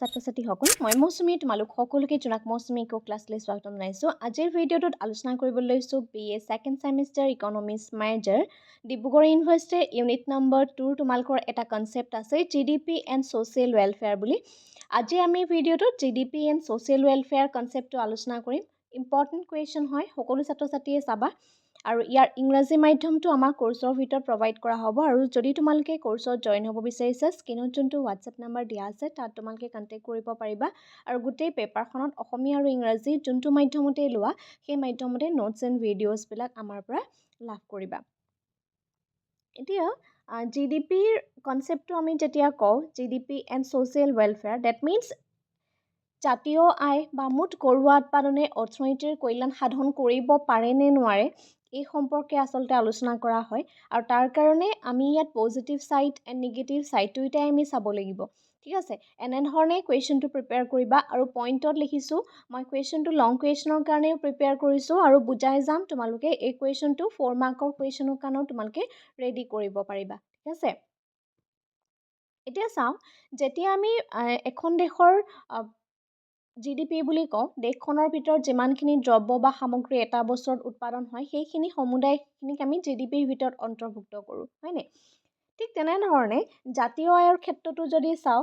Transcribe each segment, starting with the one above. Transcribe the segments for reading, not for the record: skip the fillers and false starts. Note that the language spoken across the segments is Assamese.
ছাত্ৰ ছাত্ৰীসকল মই মৌচুমী তোমালোক সকলোকে জনাক মৌচুমী ইকো ক্লাছলৈ স্বাগতম জনাইছোঁ। আজিৰ ভিডিঅ'টোত আলোচনা কৰিবলৈ লৈছোঁ BA second semester economics major Dibrugarh ইউনিভাৰ্চিটিৰ ইউনিট নম্বৰ 2 তোমালোকৰ এটা কনচেপ্ট আছে GDP এণ্ড ছ'চিয়েল ৱেলফেয়াৰ বুলি। আজি আমি ভিডিঅ'টোত GDP এণ্ড ছ'চিয়েল ৱেলফেয়াৰ কনচেপ্টটো আলোচনা কৰিম। ইম্পৰ্টেণ্ট কুৱেশ্যন হয়, সকলো ছাত্ৰ ছাত্ৰীয়ে চাবা আৰু ইয়াৰ ইংৰাজী মাধ্যমটো আমাৰ কোৰ্চৰ ভিতৰত প্ৰভাইড কৰা হ'ব। আৰু যদি তোমালোকে কোৰ্চত জইন হ'ব বিচাৰিছা, স্ক্ৰীনত যোনটো হোৱাটছএপ নাম্বাৰ দিয়া আছে তাত তোমালোকে কণ্টেক্ট কৰিব পাৰিবা আৰু গোটেই পেপাৰখনত অসমীয়া আৰু ইংৰাজী যোনটো মাধ্যমতে লোৱা সেই মাধ্যমতে নোটছ এণ্ড ভিডিঅ'ছবিলাক আমাৰ পৰা লাভ কৰিবা। এতিয়া GDPৰ কনচেপ্টটো আমি যেতিয়া কওঁ GDP and social welfare, that means জাতীয় আয় বা মুঠ ঘৰুৱা উৎপাদনে অৰ্থনীতিৰ কল্যাণ সাধন কৰিব পাৰে নে নোৱাৰে এই সম্পৰ্কে আচলতে আলোচনা কৰা হয়। আৰু তাৰ কাৰণে আমি ইয়াত positive side and negative side দুয়োটাই আমি চাব লাগিব। ঠিক আছে, এনেধৰণে কুৱেশ্যনটো প্ৰিপেয়াৰ কৰিবা আৰু পইণ্টত লিখিছোঁ। মই কুৱেশ্যনটো লং কুৱেশ্যনৰ কাৰণেও প্ৰিপেয়াৰ কৰিছোঁ আৰু বুজাই যাম তোমালোকে এই কুৱেশ্যনটো 4 মাৰ্কৰ কুৱেশ্যনৰ কাৰণেও তোমালোকে ৰেডি কৰিব পাৰিবা। ঠিক আছে, এতিয়া চাওঁ, যেতিয়া আমি এখন দেশৰ GDP বুলি কওঁ, দেশখনৰ ভিতৰত যিমানখিনি দ্ৰব্য বা সামগ্ৰী এটা বছৰত উৎপাদন হয় সেইখিনি সমুদায়খিনিক আমি GDPৰ ভিতৰত অন্তৰ্ভুক্ত কৰোঁ, হয়নে? ঠিক তেনেধৰণে জাতীয় আয়ৰ ক্ষেত্ৰতো যদি চাওঁ,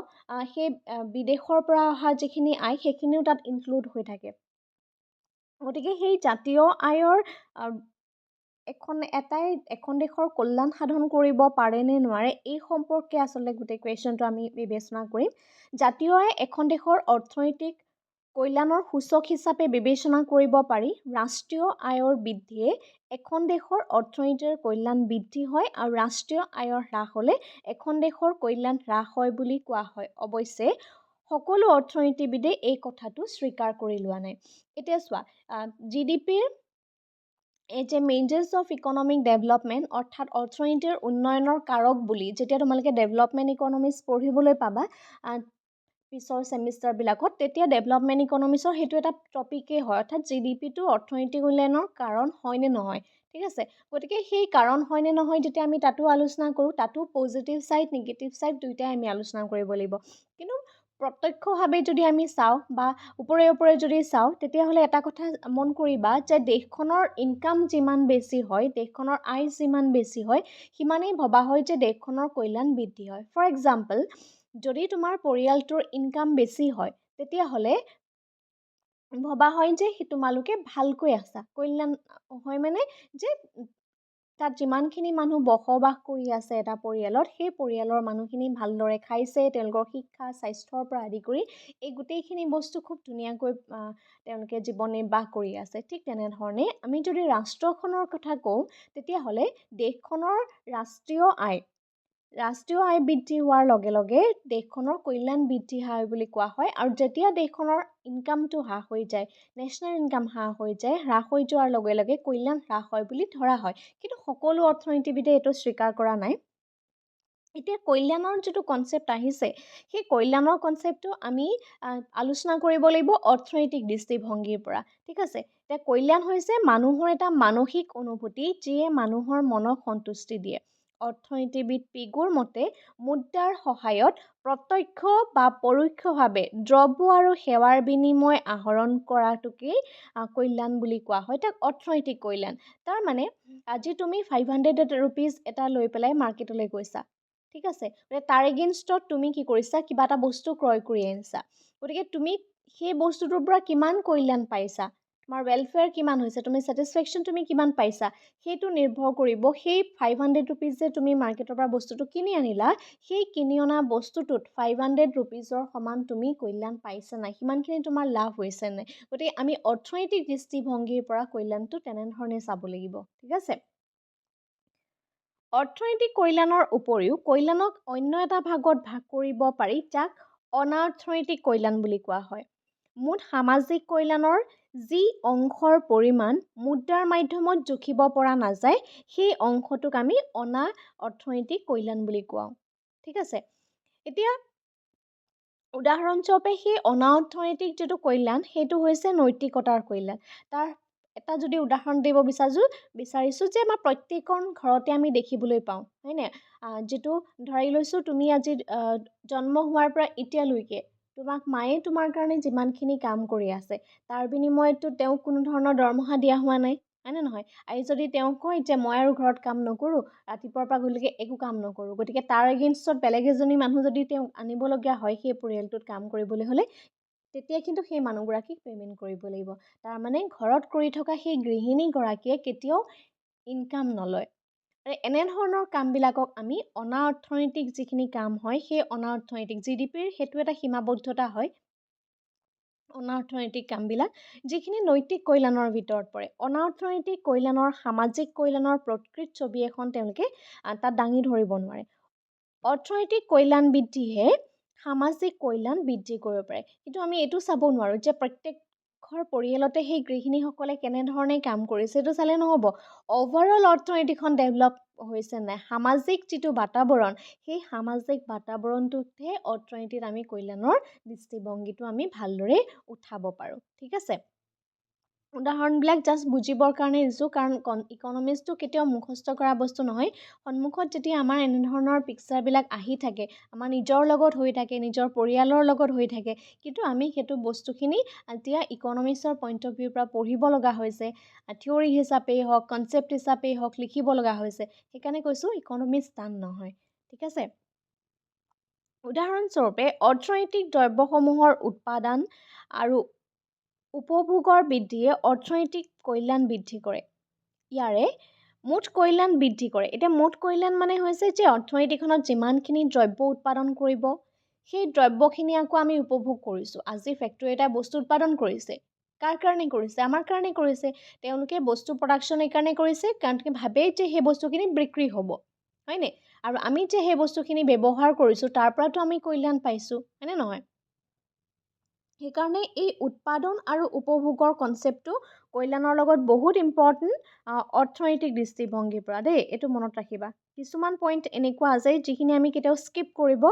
সেই বিদেশৰ পৰা অহা যিখিনি আয় সেইখিনিও তাত ইনক্লুড হৈ থাকে। গতিকে সেই জাতীয় আয়ৰ এখন দেশৰ কল্যাণ সাধন কৰিব পাৰে নে নোৱাৰে এই সম্পৰ্কে আচলতে গোটেই কুৱেশ্যনটো আমি বিবেচনা কৰিম। জাতীয় আয় এখন দেশৰ অৰ্থনৈতিক কল্যাণৰ সূচক হিচাপে বিবেচনা কৰিব পাৰি। ৰাষ্ট্ৰীয় আয়ৰ বৃদ্ধিয়ে এখন দেশৰ অৰ্থনীতিৰ কল্যাণ বৃদ্ধি হয় আৰু ৰাষ্ট্ৰীয় আয়ৰ হ্ৰাস হ'লে এখন দেশৰ কল্যাণ হ্ৰাস হয় বুলি কোৱা হয়। অৱশ্যে সকলো অৰ্থনীতিবিদে এই কথাটো স্বীকাৰ কৰি লোৱা নাই। এতিয়া চোৱা, GDPৰ এই যে মেজাৰ্ছ অফ ইকনমিক ডেভেলপমেণ্ট অৰ্থাৎ অৰ্থনীতিৰ উন্নয়নৰ কাৰক বুলি যেতিয়া তোমালোকে ডেভেলপমেণ্ট ইকনমিক্স পঢ়িবলৈ পাবা পিছৰ ছেমিষ্টাৰবিলাকত, তেতিয়া ডেভেলপমেণ্ট ইকনমিক্সৰ সেইটো এটা টপিকেই হয়, অৰ্থাৎ GDPটো অৰ্থনৈতিক উন্নয়নৰ কাৰণ হয় নে নহয়। ঠিক আছে, গতিকে সেই কাৰণ হয় নে নহয় যেতিয়া আমি তাতো আলোচনা কৰোঁ, তাতো পজিটিভ ছাইড নিগেটিভ ছাইড দুয়োটাই আমি আলোচনা কৰিব লাগিব। কিন্তু প্ৰত্যক্ষভাৱে যদি আমি চাওঁ বা ওপৰে ওপৰে যদি চাওঁ, তেতিয়াহ'লে এটা কথা মন কৰিবা যে দেশখনৰ ইনকাম যিমান বেছি হয়, দেশখনৰ আয় যিমান বেছি হয়, সিমানেই ভবা হয় যে দেশখনৰ কল্যাণ বৃদ্ধি হয়। ফৰ এক্সাম্পল, যদি তোমাৰ পৰিয়ালটোৰ ইনকাম বেছি হয় তেতিয়াহ'লে ভবা হয় যে তোমালোকে ভালকৈ আছা, কল্যাণ হয় মানে যে তাত যিমানখিনি মানুহ বসবাস কৰি আছে এটা পৰিয়ালত, সেই পৰিয়ালৰ মানুহখিনি ভালদৰে খাইছে, তেওঁলোকৰ শিক্ষা স্বাস্থ্যৰ পৰা আদি কৰি এই গোটেইখিনি বস্তু খুব ধুনীয়াকৈ তেওঁলোকে জীৱন নিৰ্বাহ কৰি আছে। ঠিক তেনেধৰণে আমি যদি ৰাষ্ট্ৰখনৰ কথা কওঁ, তেতিয়াহ'লে দেশখনৰ ৰাষ্ট্ৰীয় আয় বৃদ্ধি হোৱাৰ লগে লগে দেশখনৰ কল্যাণ বৃদ্ধি হয় বুলি কোৱা হয়। আৰু যেতিয়া দেশখনৰ ইনকামটো হ্ৰাস হৈ যায়, নেশ্যনেল ইনকাম হ্ৰাস হৈ যায়, হ্ৰাস হৈ যোৱাৰ লগে লগে কল্যাণ হ্ৰাস হয় বুলি ধৰা হয়। কিন্তু সকলো অৰ্থনীতিবিদে এইটো স্বীকাৰ কৰা নাই। এতিয়া কল্যাণৰ যিটো কনচেপ্ট আহিছে, সেই কল্যাণৰ কনচেপ্টটো আমি আলোচনা কৰিব লাগিব অৰ্থনৈতিক দৃষ্টিভংগীৰ পৰা। ঠিক আছে, এতিয়া কল্যাণ হৈছে মানুহৰ এটা মানসিক অনুভূতি যিয়ে মানুহৰ মনক সন্তুষ্টি দিয়ে। অৰ্থনীতিবিদ পিগুৰ মতে মুদ্ৰাৰ সহায়ত প্ৰত্যক্ষ বা পৰোক্ষভাৱে দ্ৰব্য আৰু সেৱাৰ বিনিময় আহৰণ কৰাটোকেই কল্যাণ বুলি কোৱা হয়, তাক অৰ্থনৈতিক কল্যাণ। তাৰমানে আজি তুমি 500 ৰুপিজ এটা লৈ পেলাই মাৰ্কেটলৈ গৈছা, ঠিক আছে, তাৰ এগেইনষ্টত তুমি কি কৰিছা, কিবা এটা বস্তু ক্ৰয় কৰি আনিছা। গতিকে তুমি সেই বস্তুটোৰ পৰা কিমান কল্যাণ পাইছা, তোমাৰ ৱেলফেয়াৰ কিমান হৈছে, তুমি ছেটিছফেকশ্যন তুমি কিমান পাইছা, সেইটো নিৰ্ভৰ কৰিব সেই 500 ৰুপিজ যে তুমি মাৰ্কেটৰ পৰা বস্তুটো কিনি আনিলা, সেই কিনি অনা বস্তুটোত 500 ৰুপিজৰ সমান তুমি কল্যাণ পাইছা নাই, সিমানখিনি তোমাৰ লাভ হৈছে নাই। গতিকে আমি অৰ্থনৈতিক দৃষ্টিভংগীৰ পৰা কল্যাণটো তেনেধৰণে চাব লাগিব। ঠিক আছে, অৰ্থনৈতিক কল্যাণৰ উপৰিও কল্যাণক অন্য এটা ভাগত ভাগ কৰিব পাৰি, যাক অনাৰ্থনৈতিক কল্যাণ বুলি কোৱা হয়। মুঠ সামাজিক কল্যাণৰ যি অংশৰ পৰিমাণ মুদ্ৰাৰ মাধ্যমত জুখিব পৰা নাযায়, সেই অংশটোক আমি অনা অৰ্থনৈতিক কল্যাণ বুলি কোৱাওঁ। ঠিক আছে, এতিয়া উদাহৰণস্বৰূপে সেই অনাঅৰ্থনৈতিক যিটো কল্যাণ সেইটো হৈছে নৈতিকতাৰ কল্যাণ। তাৰ এটা যদি উদাহৰণ দিব বিচাৰিছোঁ যে আমাৰ প্ৰত্যেকখন ঘৰতে আমি দেখিবলৈ পাওঁ, হয়নে? যিটো ধৰি লৈছোঁ তুমি আজি জন্ম হোৱাৰ পৰা এতিয়ালৈকে তোমাক মায়ে তোমাৰ কাৰণে যিমানখিনি কাম কৰি আছে তাৰ বিনিময়ততো তেওঁক কোনো ধৰণৰ দৰমহা দিয়া হোৱা নাই, হয়নে নহয়? আৰু যদি তেওঁ কয় যে মই আৰু ঘৰত কাম নকৰোঁ, ৰাতিপুৱাৰ পৰা গধূলিলৈকে একো কাম নকৰোঁ, গতিকে তাৰ এগেইনষ্টত বেলেগ এজনী মানুহ যদি তেওঁক আনিবলগীয়া হয় সেই পৰিয়ালটোত কাম কৰিবলৈ হ'লে, তেতিয়া কিন্তু সেই মানুহগৰাকীক পে'মেণ্ট কৰিব লাগিব। তাৰমানে ঘৰত কৰি থকা সেই গৃহিণীগৰাকীয়ে কেতিয়াও ইনকাম নলয়। এনেধৰণৰ কামবিলাকক আমি অনাঅৰ্থনৈতিক যিখিনি কাম হয় সেই অনাঅৰ্থনৈতিক GDPৰ সেইটো এটা সীমাবদ্ধতা হয়। অনাঅৰ্থনৈতিক কামবিলাক যিখিনি নৈতিক কল্যাণৰ ভিতৰত পৰে, অনাঅৰ্থনৈতিক কল্যাণৰ সামাজিক কল্যাণৰ প্ৰকৃত ছবি এখন তেওঁলোকে তাত দাঙি ধৰিব নোৱাৰে। অৰ্থনৈতিক কল্যাণ বৃদ্ধিহে সামাজিক কল্যাণ বৃদ্ধি কৰিব পাৰে, কিন্তু আমি এইটো চাব নোৱাৰোঁ যে প্ৰত্যেকৰ পৰিয়ালতে সেই গৃহিণীসকলে কেনেধৰণে কাম কৰিছে এইটো চালে নহ'ব। অভাৰঅল অৰ্থনীতিখন ডেভেলপ হৈছে নাই, সামাজিক যিটো বাতাবৰণ সেই সামাজিক বাতাবৰণটোতহে অৰ্থনীতিত আমি কল্যাণৰ দৃষ্টিভংগীটো আমি ভালদৰে উঠাব পাৰোঁ, ঠিক আছে? উদাহৰণবিলাক জাষ্ট বুজিবৰ কাৰণে দিছোঁ, কাৰণ ইকনমিক্সটো কেতিয়াও মুখস্থ কৰা বস্তু নহয়। সন্মুখত যেতিয়া আমাৰ এনেধৰণৰ পিকচাৰবিলাক আহি থাকে, আমাৰ নিজৰ লগত হৈ থাকে, নিজৰ পৰিয়ালৰ লগত হৈ থাকে, কিন্তু আমি সেইটো বস্তুখিনি এতিয়া ইকনমিক্সৰ পইণ্ট অফ ভিউৰ পৰা পঢ়িব লগা হৈছে, থিয়ৰী হিচাপেই হওক, কনচেপ্ট হিচাপেই হওক লিখিব লগা হৈছে। সেইকাৰণে কৈছোঁ ইকনমিক্স টান নহয়, ঠিক আছে? উদাহৰণস্বৰূপে অৰ্থনৈতিক দ্ৰব্যসমূহৰ উৎপাদন আৰু উপভোগৰ বৃদ্ধিয়ে অৰ্থনৈতিক কল্যাণ বৃদ্ধি কৰে। ইয়াৰে মুঠ কল্যাণ বৃদ্ধি কৰে। এতিয়া মুঠ কল্যাণ মানে হৈছে যে অৰ্থনীতিখনত যিমানখিনি দ্ৰব্য উৎপাদন কৰিব সেই দ্ৰব্যখিনি আকৌ আমি উপভোগ কৰিছোঁ। আজি ফেক্টৰী এটাই বস্তু উৎপাদন কৰিছে, কাৰ কাৰণে কৰিছে? আমাৰ কাৰণে কৰিছে। তেওঁলোকে বস্তু প্ৰডাকশ্যন এইকাৰণে কৰিছে কাৰণ তেওঁলোকে ভাবে যে সেই বস্তুখিনি বিক্ৰী হ'ব, হয়নে? আৰু আমি যে সেই বস্তুখিনি ব্যৱহাৰ কৰিছোঁ তাৰ পৰাতো আমি কল্যাণ পাইছোঁ, হয়নে নহয়? সেইকাৰণে এই উৎপাদন আৰু উপভোগৰ কনচেপ্টটো কল্যাণৰ লগত বহুত ইম্পৰ্টেণ্ট অৰ্থনৈতিক দৃষ্টিভংগীৰ পৰা দেই, এইটো মনত ৰাখিবা। কিছুমান পইণ্ট এনেকুৱা আছে যিখিনি আমি কেতিয়াও স্কিপ কৰিব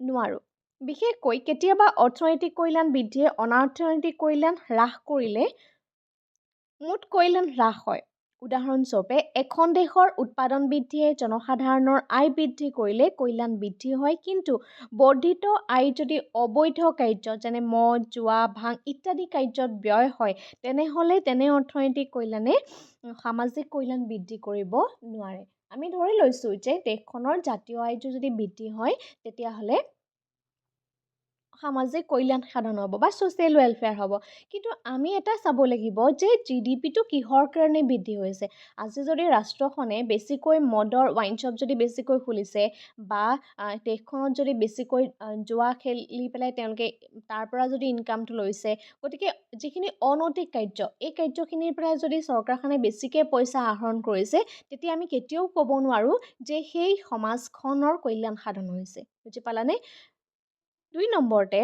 নোৱাৰোঁ। বিশেষকৈ কেতিয়াবা অৰ্থনৈতিক কল্যাণ বৃদ্ধিয়ে অনাৰ্থনৈতিক কল্যাণ হ্ৰাস কৰিলে মুঠ কল্যাণ হ্ৰাস হয়। উদাহৰণস্বৰূপে এখন দেশৰ উৎপাদন বৃদ্ধিয়ে জনসাধাৰণৰ আয় বৃদ্ধি কৰিলে কল্যাণ বৃদ্ধি হয়, কিন্তু বৰ্ধিত আয় যদি অবৈধ কাৰ্য যেনে মদ, জুৱা, ভাং ইত্যাদি কাৰ্যত ব্যয় হয়, তেনেহ'লে তেনে অৰ্থনৈতিক কল্যাণে সামাজিক কল্যাণ বৃদ্ধি কৰিব নোৱাৰে। আমি ধৰি লৈছোঁ যে দেশখনৰ জাতীয় আয়টো যদি বৃদ্ধি হয় তেতিয়াহ'লে সামাজিক কল্যাণ সাধন হ'ব বা ছ'চিয়েল ৱেলফেয়াৰ হ'ব। কিন্তু আমি এটা চাব লাগিব যে GDPটো কিহৰ কাৰণে বৃদ্ধি হৈছে। আজি যদি ৰাষ্ট্ৰখনে বেছিকৈ মদৰ ৱাইন শ্বপ যদি বেছিকৈ খুলিছে বা দেশখনত যদি বেছিকৈ জুৱা খেলি পেলাই তেওঁলোকে তাৰ পৰা যদি ইনকামটো লৈছে, গতিকে যিখিনি অনৈতিক কাৰ্য এই কাৰ্যখিনিৰ পৰা যদি চৰকাৰখনে বেছিকৈ পইচা আহৰণ কৰিছে, তেতিয়া আমি কেতিয়াও ক'ব নোৱাৰোঁ যে সেই সমাজখনৰ কল্যাণ সাধন হৈছে। বুজি পালানে? 2 নম্বৰতে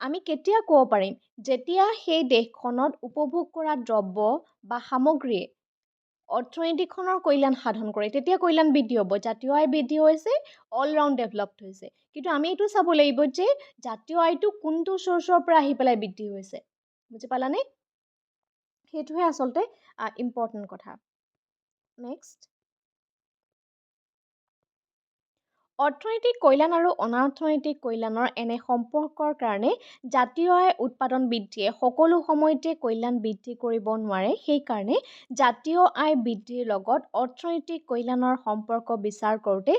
আমি কেতিয়া ক'ব পাৰিম যেতিয়া সেই দেশখনত উপভোগ কৰা দ্ৰব্য বা সামগ্ৰীয়ে অৰ্থনীতিখনৰ কল্যাণ সাধন কৰে, তেতিয়া কল্যাণ বৃদ্ধি হ'ব। জাতীয় আয় বৃদ্ধি হৈছে, অল ৰাউণ্ড ডেভেলপড হৈছে। কিন্তু আমি এইটো চাব লাগিব যে জাতীয় আয়টো কোনটো চ'ৰ্চৰ পৰা আহি পেলাই বৃদ্ধি হৈছে। বুজি পালানে? সেইটোহে আচলতে ইম্পৰ্টেণ্ট কথা। নেক্সট, অৰ্থনৈতিক কল্যাণ আৰু অনাৰ্থনৈতিক কল্যাণৰ এনে সম্পৰ্কৰ কাৰণে জাতীয় আয় উৎপাদন বৃদ্ধিয়ে সকলো সময়তে কল্যাণ বৃদ্ধি কৰিব নোৱাৰে। সেইকাৰণে জাতীয় আয় বৃদ্ধিৰ লগত অৰ্থনৈতিক কল্যাণৰ সম্পৰ্ক বিচাৰ কৰোঁতে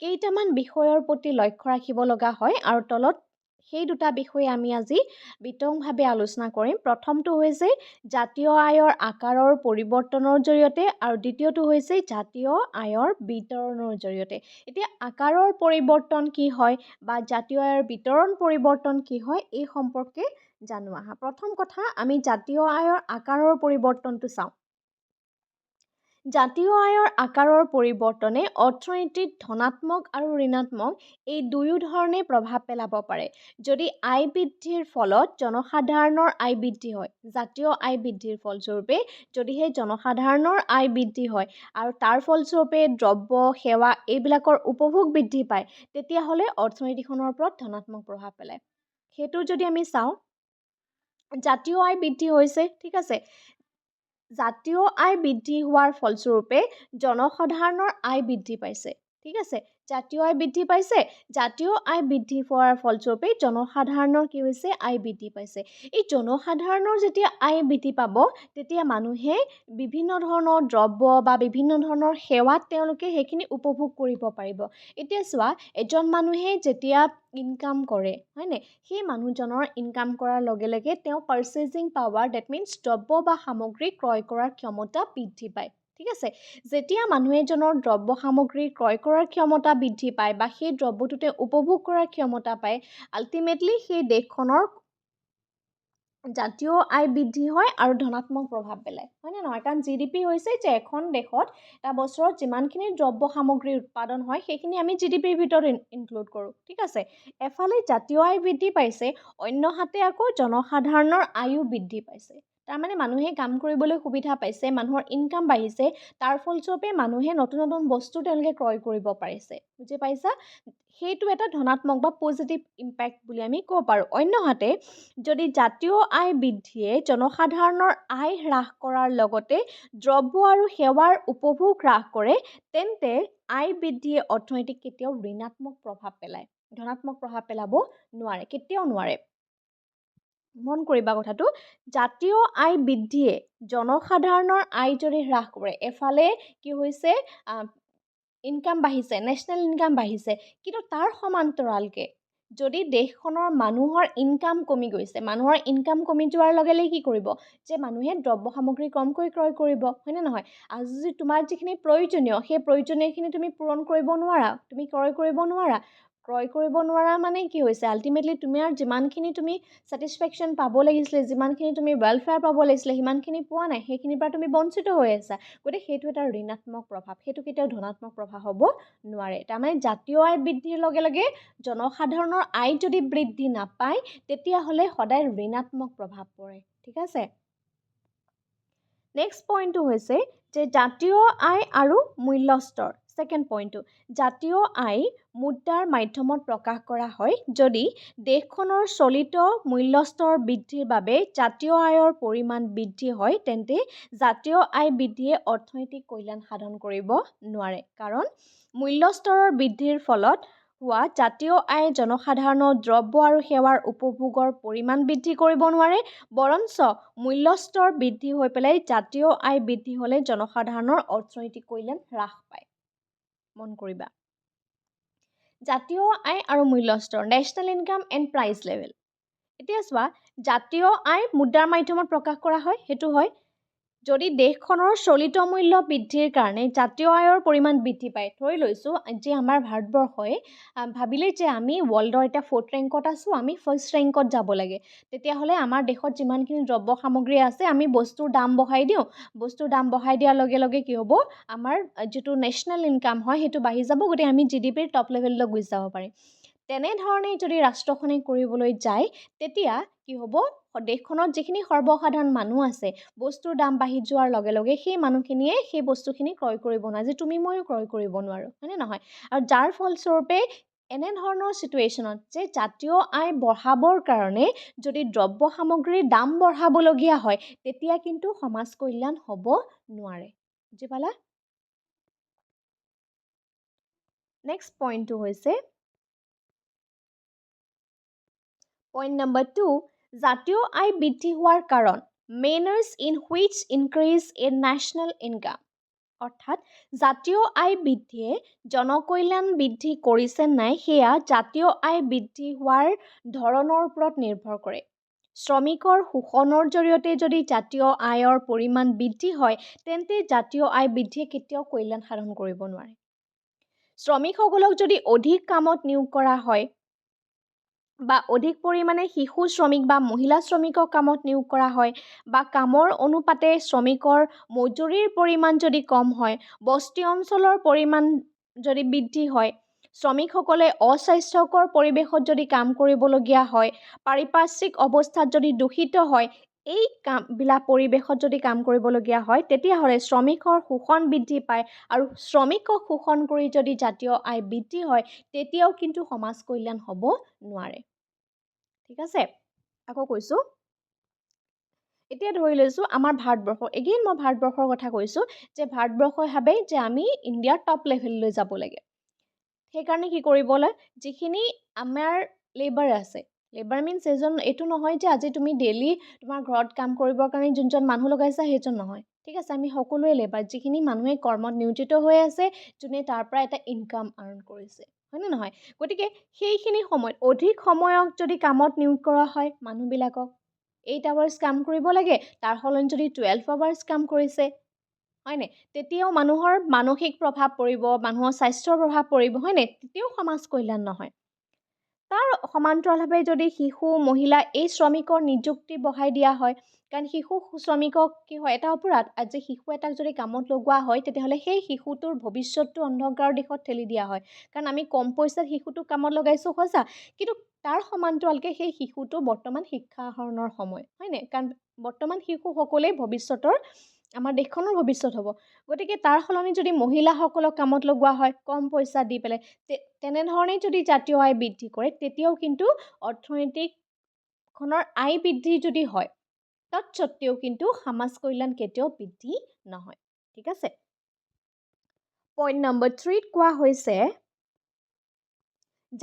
কেইটামান বিষয়ৰ প্ৰতি লক্ষ্য ৰাখিব লগা হয়, আৰু তলত সেই দুটা বিষয়ে আমি আজি বিতংভাৱে আলোচনা কৰিম। প্ৰথমটো হৈছে জাতীয় আয়ৰ আকাৰৰ পৰিৱৰ্তনৰ জৰিয়তে, আৰু দ্বিতীয়টো হৈছে জাতীয় আয়ৰ বিতৰণৰ জৰিয়তে। এতিয়া আকাৰৰ পৰিৱৰ্তন কি হয় বা জাতীয় আয়ৰ বিতৰণ পৰিৱৰ্তন কি হয় এই সম্পৰ্কে জানো আহা। প্ৰথম কথা, আমি জাতীয় আয়ৰ আকাৰৰ পৰিৱৰ্তনটো চাওঁ। জাতীয় আয়ৰ আকাৰৰ পৰিৱৰ্তনে অৰ্থনীতিত ধনাত্মক আৰু ঋণাত্মক এই দুয়ো ধৰণে প্ৰভাৱ পেলাব পাৰে। যদি আয় বৃদ্ধিৰ ফলত জনসাধাৰণৰ আয় বৃদ্ধি হয়, জাতীয় আয় বৃদ্ধিৰ ফলস্বৰূপে যদিহে জনসাধাৰণৰ আয় বৃদ্ধি হয় আৰু তাৰ ফলস্বৰূপে দ্ৰব্য, সেৱা এইবিলাকৰ উপভোগ বৃদ্ধি পায়, তেতিয়াহ'লে অৰ্থনীতিখনৰ ওপৰত ধনাত্মক প্ৰভাৱ পেলায়। সেইটো যদি আমি চাওঁ, জাতীয় আয় বৃদ্ধি হৈছে, ঠিক আছে। জাতীয় আয় বৃদ্ধি হোৱাৰ ফলস্বৰূপে জনসাধাৰণৰ আয় বৃদ্ধি পাইছে, ঠিক আছে। জাতীয় আয় বৃদ্ধি পাইছে, জাতীয় আয় বৃদ্ধি পোৱাৰ ফলস্বৰূপে জনসাধাৰণৰ কি হৈছে আয় বৃদ্ধি পাইছে। এই জনসাধাৰণৰ যেতিয়া আয় বৃদ্ধি পাব তেতিয়া মানুহে বিভিন্ন ধৰণৰ দ্ৰব্য বা বিভিন্ন ধৰণৰ সেৱাত তেওঁলোকে সেইখিনি উপভোগ কৰিব পাৰিব। এতিয়া চোৱা, এজন মানুহে যেতিয়া ইনকাম কৰে হয়নে, সেই মানুহজনৰ ইনকাম কৰাৰ লগে লগে তেওঁ পাৰ্চেজিং পাৱাৰ, ডেট মিনছ দ্ৰব্য বা সামগ্ৰী ক্ৰয় কৰাৰ ক্ষমতা বৃদ্ধি পায়। ঠিক আছে, যেতিয়া মানুহ এজনৰ দ্ৰব্য সামগ্ৰী ক্ৰয় কৰাৰ ক্ষমতা বৃদ্ধি পায় বা সেই দ্ৰব্যটোতে উপভোগ কৰাৰ ক্ষমতা পায়, আল্টিমেটলি সেই দেশখনৰ জাতীয় আয় বৃদ্ধি হয় আৰু ধনাত্মক প্ৰভাৱ পেলায়, হয়নে নহয়? কাৰণ GDP হৈছে যে এখন দেশত এটা বছৰত যিমানখিনি দ্ৰব্য সামগ্ৰী উৎপাদন হয় সেইখিনি আমি GDPৰ ভিতৰত ইনক্লুড কৰোঁ। ঠিক আছে, এফালে জাতীয় আয় বৃদ্ধি পাইছে, অন্যহাতে আকৌ জনসাধাৰণৰ আয়ো বৃদ্ধি পাইছে। তাৰমানে মানুহে কাম কৰিবলৈ সুবিধা পাইছে, মানুহৰ ইনকাম বাঢ়িছে, তাৰ ফলস্বৰূপে মানুহে নতুন নতুন বস্তু তেওঁলোকে ক্ৰয় কৰিব পাৰিছে। বুজি পাইছা? সেইটো এটা ধনাত্মক বা পজিটিভ ইম্পেক্ট বুলি আমি ক'ব পাৰোঁ। অন্যহাতে যদি জাতীয় আয় বৃদ্ধিয়ে জনসাধাৰণৰ আয় হ্ৰাস কৰাৰ লগতে দ্ৰব্য আৰু সেৱাৰ উপভোগ হ্ৰাস কৰে, তেন্তে আয় বৃদ্ধিয়ে অৰ্থনীতিক কেতিয়াও ঋণাত্মক প্ৰভাৱ পেলায়, ধনাত্মক প্ৰভাৱ পেলাব নোৱাৰে, কেতিয়াও নোৱাৰে। মন কৰিবা কথাটো, জাতীয় আয় বৃদ্ধিয়ে জনসাধাৰণৰ আয় যদি হ্ৰাস কৰে, এফালে কি হৈছে ইনকাম বাঢ়িছে, নেশ্যনেল ইনকাম বাঢ়িছে, কিন্তু তাৰ সমান্তৰালকৈ যদি দেশখনৰ মানুহৰ ইনকাম কমি গৈছে, মানুহৰ ইনকাম কমি যোৱাৰ লগে লগে কি কৰিব, যে মানুহে দ্ৰব্য সামগ্ৰী কমকৈ ক্ৰয় কৰিব, হয়নে নহয়? আৰু যদি তোমাৰ যিখিনি প্ৰয়োজনীয় সেই প্ৰয়োজনীয়খিনি তুমি পূৰণ কৰিব নোৱাৰা, তুমি ক্ৰয় কৰিব নোৱাৰা মানে কি হৈছে, আল্টিমেটলি তোমাৰ যিমানখিনি তুমি ছেটিছফেকশ্যন পাব লাগিছিলে, যিমানখিনি তুমি ৱেলফেয়াৰ পাব লাগিছিলে সিমানখিনি পোৱা নাই, সেইখিনিৰ পৰা তুমি বঞ্চিত হৈ আছা। গতিকে সেইটো এটা ঋণাত্মক প্ৰভাৱ, সেইটো কেতিয়াও ধনাত্মক প্ৰভাৱ হ'ব নোৱাৰে। তাৰমানে জাতীয় আয় বৃদ্ধিৰ লগে লগে জনসাধাৰণৰ আয় যদি বৃদ্ধি নাপায় তেতিয়াহ'লে সদায় ঋণাত্মক প্ৰভাৱ পৰে। ঠিক আছে, নেক্সট পইণ্টটো হৈছে যে জাতীয় আয় আৰু মূল্যস্তৰ। ছেকেণ্ড পইণ্টটো, জাতীয় আয় মুদ্ৰাৰ মাধ্যমত প্ৰকাশ কৰা হয়। যদি দেশখনৰ চলিত মূল্যস্তৰ বৃদ্ধিৰ বাবে জাতীয় আয়ৰ পৰিমাণ বৃদ্ধি হয়, তেন্তে জাতীয় আয় বৃদ্ধিয়ে অৰ্থনৈতিক কল্যাণ সাধন কৰিব নোৱাৰে। কাৰণ মূল্যস্তৰৰ বৃদ্ধিৰ ফলত হোৱা জাতীয় আয়ে জনসাধাৰণৰ দ্ৰব্য আৰু সেৱাৰ উপভোগৰ পৰিমাণ বৃদ্ধি কৰিব নোৱাৰে, বৰঞ্চ মূল্যস্তৰ বৃদ্ধি হৈ পেলাই জাতীয় আয় বৃদ্ধি হ'লে জনসাধাৰণৰ অৰ্থনৈতিক কল্যাণ হ্ৰাস পায়। মন কৰিবা, জাতীয় আয় আৰু মূল্যস্তৰ, national income and price level. এতিয়া চোৱা, জাতীয় আয় মুদ্ৰাৰ মাধ্যমত প্ৰকাশ কৰা হয়, সেইটো হয়। যদি দেশখনৰ চলিত মূল্য বৃদ্ধিৰ কাৰণে জাতীয় আয়ৰ পৰিমাণ বৃদ্ধি পায়, ধৰি লৈছোঁ যে আমাৰ ভাৰতবৰ্ষই ভাবিলে যে আমি ৱৰ্ল্ডৰ এতিয়া 4th ৰেংকত আছোঁ, আমি 1st ৰেংকত যাব লাগে, তেতিয়াহ'লে আমাৰ দেশত যিমানখিনি দ্ৰব্য সামগ্ৰী আছে আমি বস্তুৰ দাম বঢ়াই দিওঁ, বস্তুৰ দাম বঢ়াই দিয়াৰ লগে লগে কি হ'ব, আমাৰ যিটো নেশ্যনেল ইনকাম হয় সেইটো বাঢ়ি যাব, গতিকে আমি GDPৰ টপ লেভেললৈ গুচি যাব পাৰিম। তেনেধৰণে যদি ৰাষ্ট্ৰখনে কৰিবলৈ যায় তেতিয়া কি হ'ব, দেশখনত যিখিনি সৰ্বসাধাৰণ মানুহ আছে, বস্তুৰ দাম বাঢ়ি যোৱাৰ লগে লগে সেই মানুহখিনিয়ে সেই বস্তুখিনি ক্ৰয় কৰিব নোৱাৰে, যে তুমি ময়ো ক্ৰয় কৰিব নোৱাৰোঁ, হয়নে নহয়? আৰু যাৰ ফলস্বৰূপে এনেধৰণৰ ছিটুৱেশ্যনত যে জাতীয় আয় বঢ়াবৰ কাৰণে যদি দ্ৰব্য সামগ্ৰীৰ দাম বঢ়াবলগীয়া হয়, তেতিয়া কিন্তু সমাজ কল্যাণ হ'ব নোৱাৰে। বুজি পালা? নেক্সট পইণ্টটো হৈছে পইণ্ট নম্বৰ 2, জাতীয় আয় বৃদ্ধি হোৱাৰ কাৰণ, manners in which increase in national income. অৰ্থাৎ জাতীয় আয় বৃদ্ধিয়ে জনকল্যাণ বৃদ্ধি কৰিছে নাই সেয়া জাতীয় আয় বৃদ্ধি হোৱাৰ ধৰণৰ ওপৰত নিৰ্ভৰ কৰে। শ্ৰমিকৰ শোষণৰ জৰিয়তে যদি জাতীয় আয়ৰ পৰিমাণ বৃদ্ধি হয়, তেন্তে জাতীয় আয় বৃদ্ধিয়ে কেতিয়াও কল্যাণ সাধন কৰিব নোৱাৰে। শ্ৰমিকসকলক যদি অধিক কামত নিয়োগ কৰা হয় বা অধিক পৰিমাণে শিশু শ্ৰমিক বা মহিলা শ্ৰমিকক কামত নিয়োগ কৰা হয়, বা কামৰ অনুপাতে শ্ৰমিকৰ মজুৰিৰ পৰিমাণ যদি কম হয়, বস্তি অঞ্চলৰ পৰিমাণ যদি বৃদ্ধি হয়, শ্ৰমিকসকলে অস্বাস্থ্যকৰ পৰিৱেশত যদি কাম কৰিবলগীয়া হয়, পাৰিপাৰ্শ্বিক অৱস্থাত যদি দূষিত হয়, এই কামবিলাক পৰিৱেশত যদি কাম কৰিবলগীয়া হয়, তেতিয়াহ'লে শ্ৰমিকৰ শোষণ বৃদ্ধি পায়, আৰু শ্ৰমিকক শোষণ কৰি যদি জাতীয় আয় বৃদ্ধি হয় তেতিয়াও কিন্তু সমাজ কল্যাণ হ'ব নোৱাৰে। ঠিক আছে, আকৌ কৈছোঁ, এতিয়া ধৰি লৈছোঁ আমাৰ ভাৰতবৰ্ষ, এগেইন মই ভাৰতবৰ্ষৰ কথা কৈছোঁ, যে ভাৰতবৰ্ষই ভাবে যে আমি ইণ্ডিয়াৰ টপ লেভেললৈ যাব লাগে। সেইকাৰণে কি কৰিবলৈ যিখিনি আমাৰ লেবাৰ আছে, লেবাৰ মিনছ এজন এইটো নহয় যে আজি তুমি ডেইলি তোমাৰ ঘৰত কাম কৰিবৰ কাৰণে যোনজন মানুহ লগাইছা সেইজন নহয়, ঠিক আছে, আমি সকলোৱে লেবাৰ, যিখিনি মানুহে কৰ্মত নিয়োজিত হৈ আছে, যোনে তাৰ পৰা এটা ইনকাম আৰ্ণ কৰিছে, হয়নে নহয়? গতিকে সেইখিনি সময়ত অধিক সময়ক যদি কামত নিয়োগ কৰা হয় মানুহবিলাকক, 8 hours কাম কৰিব লাগে, তাৰ সলনি যদি 12 hours কাম কৰিছে, হয়নে, তেতিয়াও মানুহৰ মানসিক প্ৰভাৱ পৰিব, মানুহৰ স্বাস্থ্যৰ প্ৰভাৱ পৰিব, হয়নে, তেতিয়াও সমাজ কল্যাণ নহয়। তাৰ সমান্তৰালভাৱে যদি শিশু মহিলা এই শ্ৰমিকৰ নিযুক্তি বঢ়াই দিয়া হয়, কাৰণ শিশু শ্ৰমিকক কি হয়, এটা অপৰাধ, আজি শিশু এটাক যদি কামত লগোৱা হয় তেতিয়াহ'লে সেই শিশুটোৰ ভৱিষ্যতটো অন্ধকাৰৰ দিশত ঠেলি দিয়া হয়, কাৰণ আমি কম পইচাত শিশুটোক কামত লগাইছোঁ সঁচা, কিন্তু তাৰ সমান্তৰালকৈ সেই শিশুটো বৰ্তমান শিক্ষা আহৰণৰ সময়, হয়নে, কাৰণ বৰ্তমান শিশুসকলেই ভৱিষ্যতৰ আমাৰ দেশখনৰ ভৱিষ্যত হ'ব। গতিকে তাৰ সলনি যদি মহিলাসকলক কামত লগোৱা হয় কম পইচা দি পেলাই, তেনেধৰণেই যদি জাতীয় আয় বৃদ্ধি কৰে, তেতিয়াও কিন্তু অৰ্থনৈতিকখনৰ আয় বৃদ্ধি যদি হয়, তৎসত্ত্বেও কিন্তু সমাজ কল্যাণ কেতিয়াও বৃদ্ধি নহয়, ঠিক আছে। পইণ্ট নম্বৰ 3 কোৱা হৈছে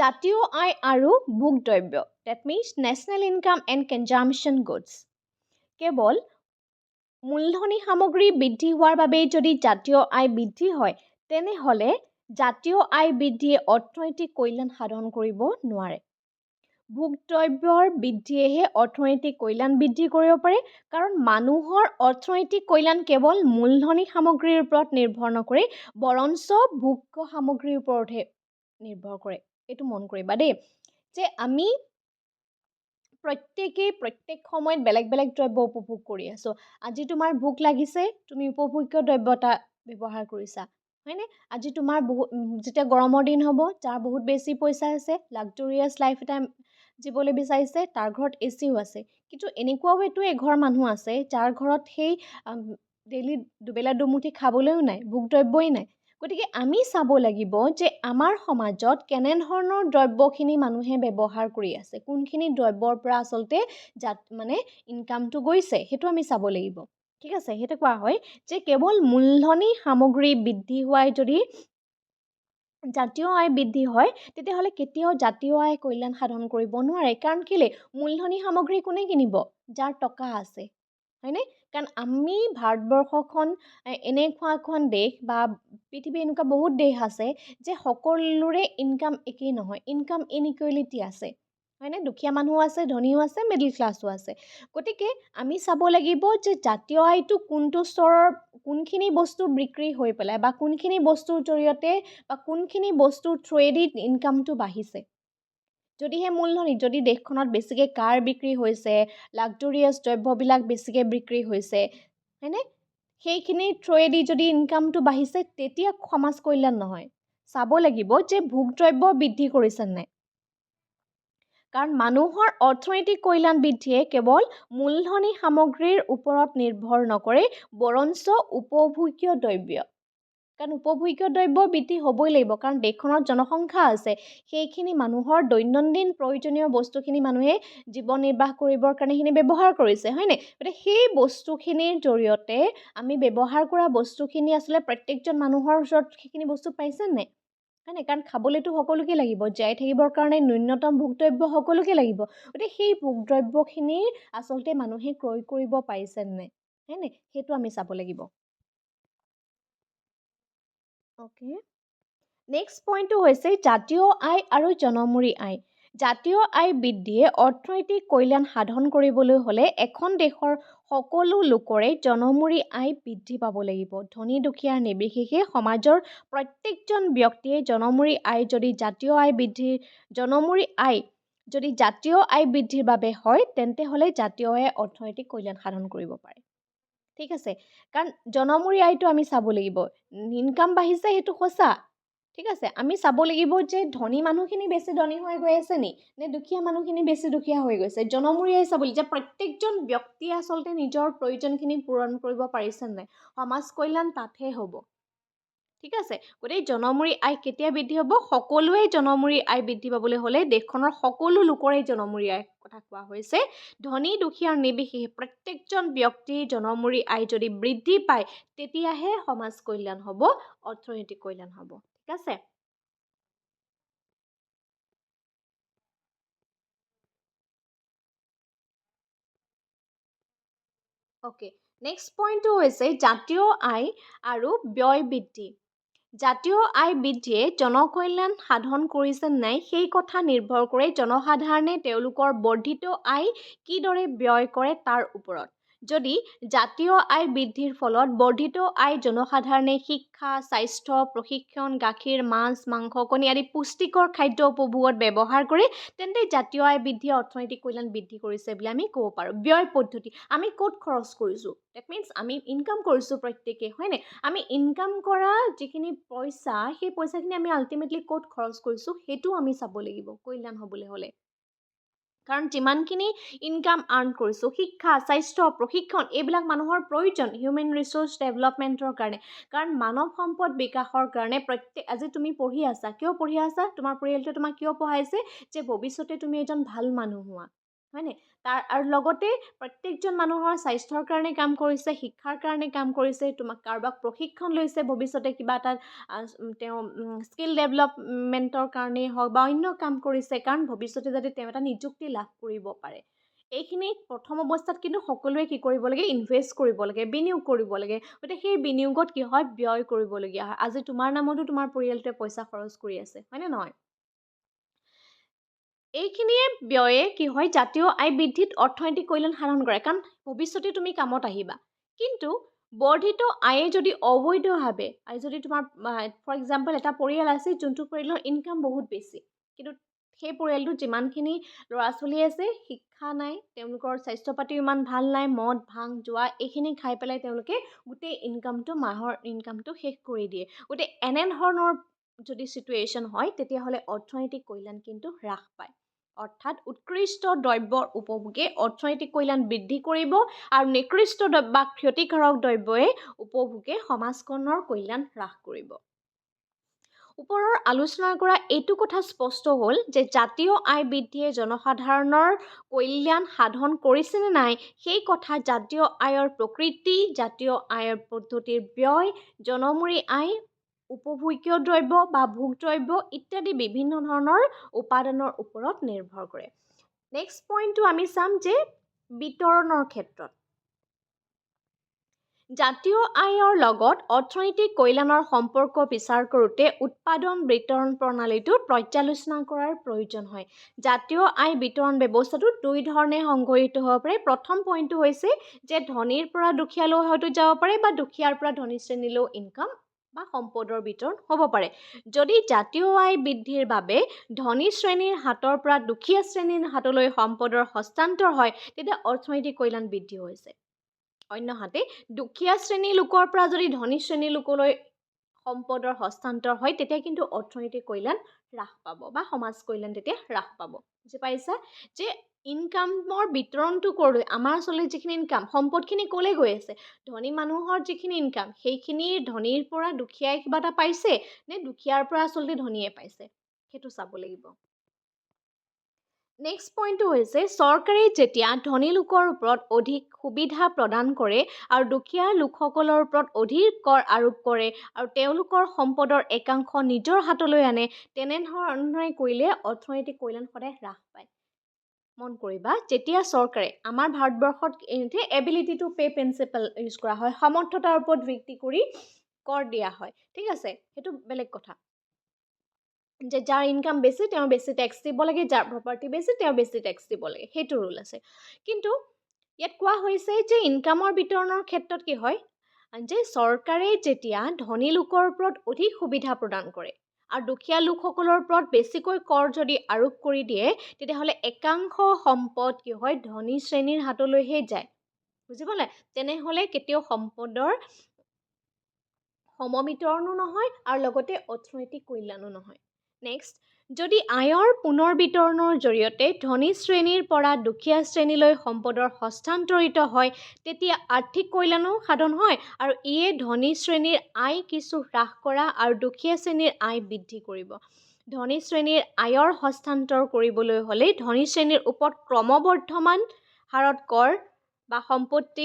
জাতীয় আয় আৰু ভোগদ্ৰব্য, that means national income and consumption goods. কেৱল মূলধনী সামগ্ৰী বৃদ্ধি হোৱাৰ বাবেই যদি জাতীয় আয় বৃদ্ধি হয়, তেনেহ'লে জাতীয় আয় বৃদ্ধিয়ে অৰ্থনৈতিক কল্যাণ সাধন কৰিব নোৱাৰে। ভোগদ্ৰব্যৰ বৃদ্ধিয়েহে অৰ্থনৈতিক কল্যাণ বৃদ্ধি কৰিব পাৰে, কাৰণ মানুহৰ অৰ্থনৈতিক কল্যাণ কেৱল মূলধনী সামগ্ৰীৰ ওপৰত নিৰ্ভৰ নকৰে, বৰঞ্চ ভোগ্য সামগ্ৰীৰ ওপৰতহে নিৰ্ভৰ কৰে। এইটো মন কৰিবা দেই, যে আমি প্ৰত্যেক সময়ত বেলেগ বেলেগ দ্ৰব্য উপভোগ কৰি আছোঁ। আজি তোমাৰ ভোক লাগিছে, তুমি উপভোগ্য দ্ৰব্য এটা ব্যৱহাৰ কৰিছা, হয়নে? আজি তোমাৰ যেতিয়া গৰমৰ দিন হ'ব, যাৰ বহুত বেছি পইচা আছে, লাক্সাৰিয়াছ লাইফ এটা জীৱলৈ বিচাৰিছে, তাৰ ঘৰত এচিও আছে, কিন্তু এনেকুৱাও হয়তো এঘৰ মানুহ আছে যাৰ ঘৰত সেই ডেইলি দুবেলা দুমুঠি খাবলৈও নাই, ভোগদ্ৰব্যই নাই। গতিকে আমি চাব লাগিব যে আমাৰ সমাজত কেনেধৰণৰ দ্ৰব্যখিনি মানুহে ব্যৱহাৰ কৰি আছে, কোনখিনি দ্ৰব্যৰ পৰা আচলতে ইনকামটো গৈছে, সেইটো আমি চাব লাগিব, ঠিক আছে। সেইটো কোৱা হয় যে কেৱল মূলধনী সামগ্ৰী বৃদ্ধি হোৱাই যদি জাতীয় আয় বৃদ্ধি হয়, তেতিয়াহ'লে কেতিয়াও জাতীয় আয় কল্যাণ সাধন কৰিব নোৱাৰে, কাৰণ কেলৈ, মূলধনী সামগ্ৰী কোনে কিনিব, যাৰ টকা আছে, হয়নে? কাৰণ আমি ভাৰতবৰ্ষখন এনেকুৱা এখন দেশ বা পৃথিৱীৰ এনেকুৱা বহুত দেশ আছে যে সকলোৰে ইনকাম একেই নহয়, ইনকাম ইনইকুৱেলিটি আছে, হয়নে? দুখীয়া মানুহো আছে, ধনীও আছে, মিডল ক্লাছো আছে। গতিকে আমি চাব লাগিব যে জাতীয় আয়টো কোনটো স্তৰৰ, কোনখিনি বস্তু বিক্ৰী হৈ পেলাই বা কোনখিনি বস্তুৰ জৰিয়তে বা কোনখিনি বস্তুৰ থ্ৰুৱেদি ইনকামটো বাঢ়িছে। যদিহে মূলধনী, যদি দেশখনত বেছিকৈ কাৰ বিক্ৰী হৈছে, লাক্সাৰিয়াছ দ্ৰব্যবিলাক বেছিকৈ বিক্ৰী হৈছে, হয়নে, সেইখিনিৰ থ্ৰুৱেদি যদি ইনকামটো বাঢ়িছে, তেতিয়া সমাজ কল্যাণ নহয়। চাব লাগিব যে ভোগদ্ৰব্য বৃদ্ধি কৰিছে নাই, কাৰণ মানুহৰ অৰ্থনৈতিক কল্যাণ বৃদ্ধিয়ে কেৱল মূলধনী সামগ্ৰীৰ ওপৰত নিৰ্ভৰ নকৰে, বৰঞ্চ উপভোগ্য দ্ৰব্য, কাৰণ উপভোগ্য দ্ৰব্য বৃদ্ধি হ'বই লাগিব, কাৰণ দেশখনত জনসংখ্যা আছে, সেইখিনি মানুহৰ দৈনন্দিন প্ৰয়োজনীয় বস্তুখিনি মানুহে জীৱন নিৰ্বাহ কৰিবৰ কাৰণে সেইখিনি ব্যৱহাৰ কৰিছে, হয়নে? গতিকে সেই বস্তুখিনিৰ জৰিয়তে আমি ব্যৱহাৰ কৰা বস্তুখিনি আচলতে প্ৰত্যেকজন মানুহৰ ওচৰত সেইখিনি বস্তু পাইছে নাই, হয়নে? কাৰণ খাবলৈতো সকলোকে লাগিব, জীয়াই থাকিবৰ কাৰণে ন্যূনতম ভোগদ্ৰব্য সকলোকে লাগিব। গতিকে সেই ভোগদ্ৰব্যখিনি আচলতে মানুহে ক্ৰয় কৰিব পাৰিছে নাই, হয়নে? সেইটো আমি চাব লাগিব। অ'কে, নেক্সট পইণ্টটো হৈছে জাতীয় আয় আৰু জনমূৰি আয়। জাতীয় আয় বৃদ্ধিয়ে অৰ্থনৈতিক কল্যাণ সাধন কৰিবলৈ হ'লে এখন দেশৰ সকলো লোকৰে জনমূৰি আয় বৃদ্ধি পাব লাগিব। ধনী দুখীয়াৰ নিৰ্বিশেষে সমাজৰ প্ৰত্যেকজন ব্যক্তিয়ে জনমূৰি আয় যদি জাতীয় আয় বৃদ্ধিৰ বাবে হয়, তেন্তে হ'লে জাতীয় আয়ে অৰ্থনৈতিক কল্যাণ সাধন কৰিব পাৰে, ঠিক আছে। কাৰণ জনমূৰি আয়টো আমি চাব লাগিব, ইনকাম বাঢ়িছে সেইটো সঁচা, ঠিক আছে। আমি চাব লাগিব যে ধনী মানুহখিনি বেছি ধনী হৈ গৈ আছে নে দুখীয়া মানুহখিনি বেছি দুখীয়া হৈ গৈছে। জনমূৰি আয় চাব লাগিব যে প্ৰত্যেকজন ব্যক্তিয়ে আচলতে নিজৰ প্ৰয়োজনখিনি পূৰণ কৰিব পাৰিছে নাই, সমাজ কল্যাণ তাতহে হ'ব, ঠিক আছে। গতিকে জনমূৰি আয় কেতিয়া বৃদ্ধি হ'ব, সকলোৱে জনমূৰি আয় বৃদ্ধি পাবলৈ হ'লে দেশখনৰ সকলো লোকৰে জনমূৰি আয় কথা কোৱা হৈছে। ধনী দুখীয়াৰ নিৰ্বিশেষে প্ৰত্যেকজন ব্যক্তিৰ জনমূৰি আয় যদি বৃদ্ধি পায়, তেতিয়াহে সমাজ কল্যাণ হ'ব, অৰ্থনৈতিক কল্যাণ হ'ব, ঠিক আছে। অ'কে, নেক্সট পইণ্টটো হৈছে জাতীয় আয় আৰু ব্যয় বৃদ্ধি। জাতীয় আয় বৃদ্ধিয়ে জনকল্যাণ সাধন কৰিছে নাই সেই কথা নিৰ্ভৰ কৰে জনসাধাৰণে তেওঁলোকৰ বৰ্ধিত আয় কিদৰে ব্যয় কৰে তাৰ ওপৰত। যদি জাতীয় আয় বৃদ্ধিৰ ফলত বৰ্ধিত আয় জনসাধাৰণে শিক্ষা, স্বাস্থ্য, প্ৰশিক্ষণ, গাখীৰ, মাছ, মাংস, কণী আদি পুষ্টিকৰ খাদ্য উপভোগত ব্যৱহাৰ কৰে, তেন্তে জাতীয় আয় বৃদ্ধিয়ে অৰ্থনৈতিক কল্যাণ বৃদ্ধি কৰিছে বুলি আমি ক'ব পাৰোঁ। ব্যয় পদ্ধতি, আমি ক'ত খৰচ কৰিছোঁ, ডেট মিনছ আমি ইনকাম কৰিছোঁ প্ৰত্যেকে, হয়নে? আমি ইনকাম কৰা যিখিনি পইচা, সেই পইচাখিনি আমি আল্টিমেটলি ক'ত খৰচ কৰিছোঁ সেইটো আমি চাব লাগিব কল্যাণ হ'বলৈ হ'লে। কাৰণ যিমানখিনি ইনকাম আৰ্ণ কৰিছোঁ, শিক্ষা, স্বাস্থ্য, প্ৰশিক্ষণ এইবিলাক মানুহৰ প্ৰয়োজন হিউমেন ৰিচোৰ্চ ডেভেলপমেণ্টৰ কাৰণে। কাৰণ মানৱ সম্পদ বিকাশৰ কাৰণে আজি তুমি পঢ়ি আছা, কিয় পঢ়ি আছা? তোমাৰ পৰিয়ালটোৱে তোমাক কিয় পঢ়াইছে? যে ভৱিষ্যতে তুমি এজন ভাল মানুহ হোৱা, হয়নে? আৰু লগতে প্ৰত্যেকজন মানুহৰ স্বাস্থ্যৰ কাৰণে কাম কৰিছে, শিক্ষাৰ কাৰণে কাম কৰিছে, তোমাক কাৰোবাক প্ৰশিক্ষণ লৈছে ভৱিষ্যতে কিবা এটা তেওঁ স্কিল ডেভেলপমেণ্টৰ কাৰণেই হওক বা অন্য কাম কৰিছে, কাৰণ ভৱিষ্যতে যাতে তেওঁ এটা নিযুক্তি লাভ কৰিব পাৰে। এইখিনি প্ৰথম অৱস্থাত কিন্তু সকলোৱে কি কৰিব লাগে? ইনভেষ্ট কৰিব লাগে, বিনিয়োগ কৰিব লাগে। গতিকে সেই বিনিয়োগত কি হয়? ব্যয় কৰিবলগীয়া হয়। আজি তোমাৰ নামতো তোমাৰ পৰিয়ালটোৱে পইচা খৰচ কৰি আছে, হয়নে নহয়? এইখিনিয়ে ব্যয়ে কি হয়? জাতীয় আয় বৃদ্ধিত অৰ্থনৈতিক কল্যাণ সাধন কৰে, কাৰণ ভৱিষ্যতে তুমি কামত আহিবা। কিন্তু বৰ্ধিত আয়ে যদি অবৈধভাৱে, আৰু যদি তোমাৰ ফৰ এক্সাম্পল এটা পৰিয়াল আছে যোনটো পৰিয়ালৰ ইনকাম বহুত বেছি, কিন্তু সেই পৰিয়ালটোত যিমানখিনি ল'ৰা ছোৱালী আছে শিক্ষা নাই, তেওঁলোকৰ স্বাস্থ্য পাতিও ইমান ভাল নাই, মদ ভাং জোৱা এইখিনি খাই পেলাই তেওঁলোকে গোটেই মাহৰ ইনকামটো শেষ কৰি দিয়ে। গতিকে এনেধৰণৰ যদি চিটুৱেশ্যন হয়, তেতিয়াহ'লে অৰ্থনৈতিক কল্যাণ কিন্তু হ্ৰাস পায়। অৰ্থাৎ উৎকৃষ্ট দ্ৰব্যৰ উপভোগে অৰ্থনৈতিক কল্যাণ বৃদ্ধি কৰিব, আৰু নিকৃষ্ট বা ক্ষতিকাৰক দ্ৰব্যই উপভোগে সমাজখনৰ কল্যাণ হ্ৰাস কৰিব। ওপৰৰ আলোচনা কৰা এইটো কথা স্পষ্ট হ'ল যে জাতীয় আয় বৃদ্ধিয়ে জনসাধাৰণৰ কল্যাণ সাধন কৰিছেনে নাই সেই কথা জাতীয় আয়ৰ প্ৰকৃতি, জাতীয় আয়ৰ পদ্ধতিৰ ব্যয়, জনমূৰি আয়, উপভোগ্য দ্ৰব্য বা ভোগদ্ৰব্য ইত্যাদি বিভিন্ন ধৰণৰ উপাদানৰ ওপৰত নিৰ্ভৰ কৰে। নেক্সট পইণ্টটো আমি চাম যে বিতৰণৰ ক্ষেত্ৰত জাতীয় আয়ৰ লগত অৰ্থনৈতিক কল্যাণৰ সম্পৰ্ক বিচাৰ কৰোঁতে উৎপাদন বিতৰণ প্ৰণালীটো পৰ্যালোচনা কৰাৰ প্ৰয়োজন হয়। জাতীয় আয় বিতৰণ ব্যৱস্থাটো দুই ধৰণে সংঘটিত হ'ব পাৰে। প্ৰথম পইণ্টটো হৈছে যে ধনীৰ পৰা দুখীয়ালৈ হয়তো যাব পাৰে, বা দুখীয়াৰ পৰা ধনী শ্ৰেণীলৈও ইনকাম বা সম্পদৰ বিতৰণ হ'ব পাৰে। যদি জাতীয় আয় বৃদ্ধিৰ বাবে ধনী শ্ৰেণীৰ হাতৰ পৰা দুখীয়া শ্ৰেণীৰ হাতলৈ সম্পদৰ হস্তান্তৰ হয়, তেতিয়া অৰ্থনৈতিক কল্যাণ বৃদ্ধি হৈছে। অন্যহাতে দুখীয়া শ্ৰেণীৰ লোকৰ পৰা যদি ধনী শ্ৰেণীৰ লোকলৈ সম্পদৰ হস্তান্তৰ হয়, তেতিয়া কিন্তু অৰ্থনৈতিক কল্যাণ হ্ৰাস পাব বা সমাজ কল্যাণ তেতিয়া হ্ৰাস পাব। বুজি পাইছা? যে ইনকামৰ বিতৰণটো কৰোঁ, আমাৰ আচলতে যিখিনি ইনকাম, সম্পদখিনি ক'লৈ গৈ আছে? ধনী মানুহৰ যিখিনি ইনকাম, সেইখিনি ধনীৰ পৰা দুখীয়াই কিবা এটা পাইছে নে দুখীয়াৰ পৰা আচলতে ধনীয়ে পাইছে, সেইটো চাব লাগিব। নেক্সট পইণ্টটো হৈছে চৰকাৰে যেতিয়া ধনী লোকৰ ওপৰত অধিক সুবিধা প্ৰদান কৰে আৰু দুখীয়া লোকসকলৰ ওপৰত অধিক কৰ আৰোপ কৰে আৰু তেওঁলোকৰ সম্পদৰ একাংশ নিজৰ হাতলৈ আনে, তেনেধৰণে কৰিলে অৰ্থনৈতিক কল্যাণ সদায় হ্ৰাস পায়। মন কৰিবা, যেতিয়া চৰকাৰে, আমাৰ ভাৰতবৰ্ষত ability to pay principal use কৰা হয়, সামৰ্থ্যতাৰ ওপৰত ভিত্তি কৰি কৰ দিয়া হয়, ঠিক আছে, সেইটো বেলেগ কথা। যে যাৰ ইনকাম বেছি তেওঁ বেছি টেক্স দিব লাগে, যাৰ প্ৰপাৰ্টি বেছি তেওঁ বেছি টেক্স দিব লাগে, সেইটো ৰুল আছে। কিন্তু ইয়াত কোৱা হৈছে যে ইনকামৰ বিতৰণৰ ক্ষেত্ৰত কি হয়, যে চৰকাৰে যেতিয়া ধনী লোকৰ ওপৰত অধিক সুবিধা প্ৰদান কৰে আৰু দুখীয়া লোকসকলৰ ওপৰত বেছিকৈ কৰ যদি আৰোপ কৰি দিয়ে, তেতিয়াহ'লে একাংশ সম্পদ কি হয়? ধনী শ্ৰেণীৰ হাতলৈহে যায়। বুজি পালে? তেনেহ'লে কেতিয়াও সম্পদৰ সমবিতৰণো নহয় আৰু লগতে অৰ্থনৈতিক কল্যাণো নহয়। নেক্সট, যদি আয়ৰ পুনৰ বিতৰণৰ জৰিয়তে ধনী শ্ৰেণীৰ পৰা দুখীয়া শ্ৰেণীলৈ সম্পদৰ হস্তান্তৰিত হয়, তেতিয়া আৰ্থিক কল্যাণো সাধন হয়, আৰু ইয়ে ধনী শ্ৰেণীৰ আয় কিছু হ্ৰাস কৰা আৰু দুখীয়া শ্ৰেণীৰ আয় বৃদ্ধি কৰিব। ধনী শ্ৰেণীৰ আয়ৰ হস্তান্তৰ কৰিবলৈ হ'লে ধনী শ্ৰেণীৰ ওপৰত ক্ৰমবৰ্ধমান হাৰত কৰ বা সম্পত্তি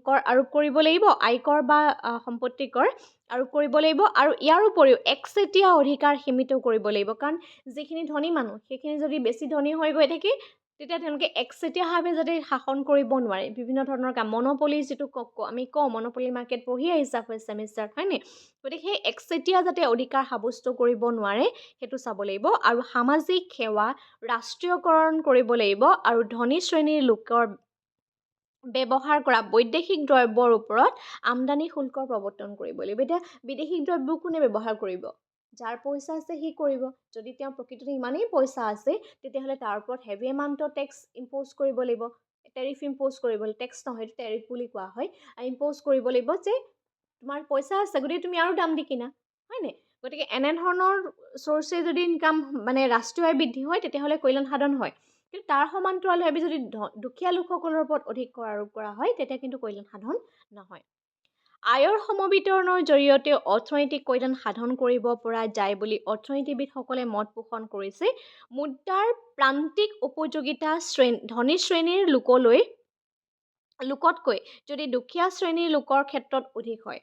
কৰ আৰোপ কৰিব লাগিব, আয়কৰ বা সম্পত্তি কৰ আৰোপ কৰিব লাগিব, আৰু ইয়াৰ উপৰিও একচেটিয়া অধিকাৰ সীমিত কৰিব লাগিব। কাৰণ যিখিনি ধনী মানুহ সেইখিনি যদি বেছি ধনী হৈ গৈ থাকে, তেতিয়া তেওঁলোকে একচেটিয়াভাৱে যাতে শাসন কৰিব নোৱাৰে, বিভিন্ন ধৰণৰ কাম মনোপলি যিটো আমি কওঁ মনোপলি মাৰ্কেট পঢ়ি আহিছা ফাৰ্ষ্ট ছেমিষ্টাৰত হয়নে, গতিকে সেই একচেটিয়া যাতে অধিকাৰ সাব্যস্ত কৰিব নোৱাৰে সেইটো চাব লাগিব। আৰু সামাজিক সেৱা ৰাষ্ট্ৰীয়কৰণ কৰিব লাগিব আৰু ধনী শ্ৰেণীৰ লোকৰ ব্যৱহাৰ কৰা বৈদেশিক দ্ৰব্যৰ ওপৰত আমদানি শুল্কৰ প্ৰৱৰ্তন কৰিব লাগিব। এতিয়া বিদেশী দ্ৰব্য কোনে ব্যৱহাৰ কৰিব? যাৰ পইচা আছে সি কৰিব। যদি তেওঁ প্ৰকৃততে ইমানেই পইচা আছে তেতিয়াহ'লে তাৰ ওপৰত হেভি এমাউণ্টৰ টেক্স ইম্প'জ কৰিব লাগিব, টেৰিফ ইম্প'জ কৰিব লাগিব, টেক্স নহয় এইটো টেৰিফ বুলি কোৱা হয়, ইম্প'জ কৰিব লাগিব যে তোমাৰ পইচা আছে গতিকে তুমি আৰু দাম দি কিনা হয়নে। গতিকে এনেধৰণৰ চ'ৰ্চে যদি ইনকাম মানে ৰাষ্ট্ৰীয় আয় বৃদ্ধি হয় তেতিয়াহ'লে কল্যাণ সাধন হয়। কিন্তু তাৰ সমান্তৰালভাৱে যদি দুখীয়া লোকসকলৰ ওপৰত অধিক কৰ আৰোপ কৰা হয় তেতিয়া কিন্তু কল্যাণ সাধন নহয়। আয়ৰ সমবিতৰণৰ জৰিয়তে অৰ্থনৈতিক কল্যাণ সাধন কৰিব পৰা যায় বুলি অৰ্থনীতিবিদসকলে মত পোষণ কৰিছে। মুদ্ৰাৰ প্ৰান্তিক উপযোগিতা ধনী শ্ৰেণীৰ লোকতকৈ যদি দুখীয়া শ্ৰেণীৰ লোকৰ ক্ষেত্ৰত অধিক হয়।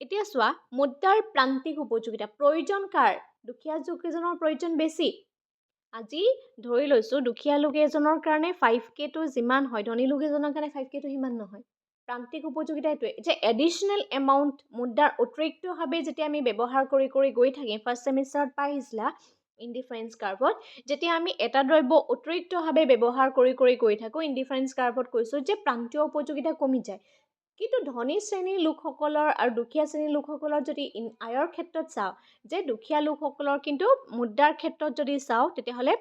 এতিয়া চোৱা মুদ্ৰাৰ প্ৰান্তিক উপযোগিতা প্ৰয়োজন কাৰ? দুখীয়া লোকজনৰ প্ৰয়োজন বেছি। আজি ধৰি লৈছোঁ দুখীয়া লোক এজনৰ কাৰণে 5K টো যিমান হয় ধনী লোক এজনৰ কাৰণে 5K টো সিমান নহয়। প্ৰান্তিক উপযোগিতা এইটোৱে যে এডিশ্যনেল এমাউণ্ট মুদ্ৰাৰ অতিৰিক্তভাৱে যেতিয়া আমি ব্যৱহাৰ কৰি গৈ থাকিম, ফাৰ্ষ্ট ছেমিষ্টাৰত পাই আহিছিলা ইনডিফাৰেঞ্চ কাৰ্ভত, যেতিয়া আমি এটা দ্ৰব্য অতিৰিক্তভাৱে ব্যৱহাৰ কৰি গৈ থাকোঁ ইনডিফাৰেঞ্চ কাৰ্ভত কৈছোঁ যে প্ৰান্তীয় উপযোগিতা কমি যায়। কিন্তু ধনী শ্ৰেণীৰ লোকসকলৰ আৰু দুখীয়া শ্ৰেণীৰ লোকসকলৰ যদি আয়ৰ ক্ষেত্ৰত চাওঁ যে দুখীয়া লোকসকলৰ কিন্তু মুদ্ৰাৰ ক্ষেত্ৰত যদি চাওঁ তেতিয়াহ'লে